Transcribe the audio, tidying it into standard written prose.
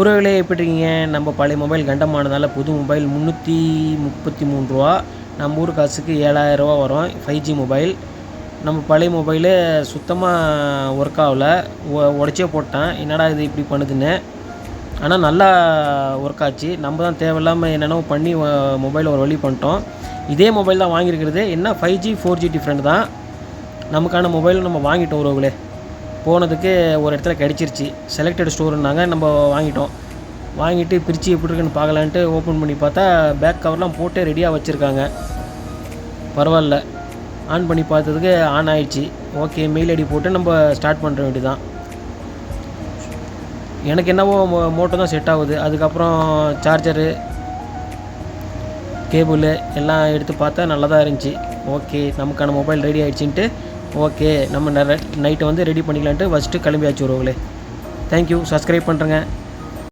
உறவுகளே எப்படி இருக்கீங்க? நம்ம பழைய மொபைல் கண்டமானதால் புது மொபைல் 333 ரூபா, நம்ம ஊர் காசுக்கு 7000 ரூபா வரும். 5G mobile. நம்ம பழைய மொபைலு சுத்தமாக ஒர்க் ஆகல. உடச்சே போட்டேன். என்னடா இது இப்படி பண்ணுதுன்னு. ஆனால் நல்லா ஒர்க் ஆச்சு. நம்ம தான் தேவையில்லாமல் என்னென்னவோ பண்ணி மொபைலை ஒரு வழி பண்ணிட்டோம். இதே மொபைல் தான் வாங்கியிருக்கிறது. என்ன 5G 4G டிஃப்ரெண்ட் தான். நமக்கான மொபைலும் நம்ம வாங்கிட்டோம் உறவுகளே. போனதுக்கு ஒரு இடத்துல கிடச்சிருச்சு. செலக்டட் ஸ்டோருன்னாங்க. நம்ம வாங்கிட்டு பிரித்து எப்படி இருக்குன்னு பார்க்கலான்ட்டு ஓப்பன் பண்ணி பார்த்தா பேக் கவர்லாம் போட்டு ரெடியாக வச்சுருக்காங்க. பரவாயில்ல, ஆன் பண்ணி பார்த்ததுக்கு ஆன் ஆகிடுச்சு. ஓகே, மெயில் ஐடி போட்டு நம்ம ஸ்டார்ட் பண்ணுற வேண்டியதான். எனக்கு என்னவோ மோட்டோ தான் செட் ஆகுது. அதுக்கப்புறம் சார்ஜரு, கேபிள் எல்லாம் எடுத்து பார்த்தா நல்லா தான் இருந்துச்சு. ஓகே, நமக்கான மொபைல் ரெடி ஆகிடுச்சின்ட்டு ஓகே நம்ம நைட்டு வந்து ரெடி பண்ணிக்கலான்ட்டு ஃபஸ்ட்டு கிளம்பியாச்சு உறவுகளே. தேங்க்யூ. சப்ஸ்கிரைப் பண்ணுறேங்க.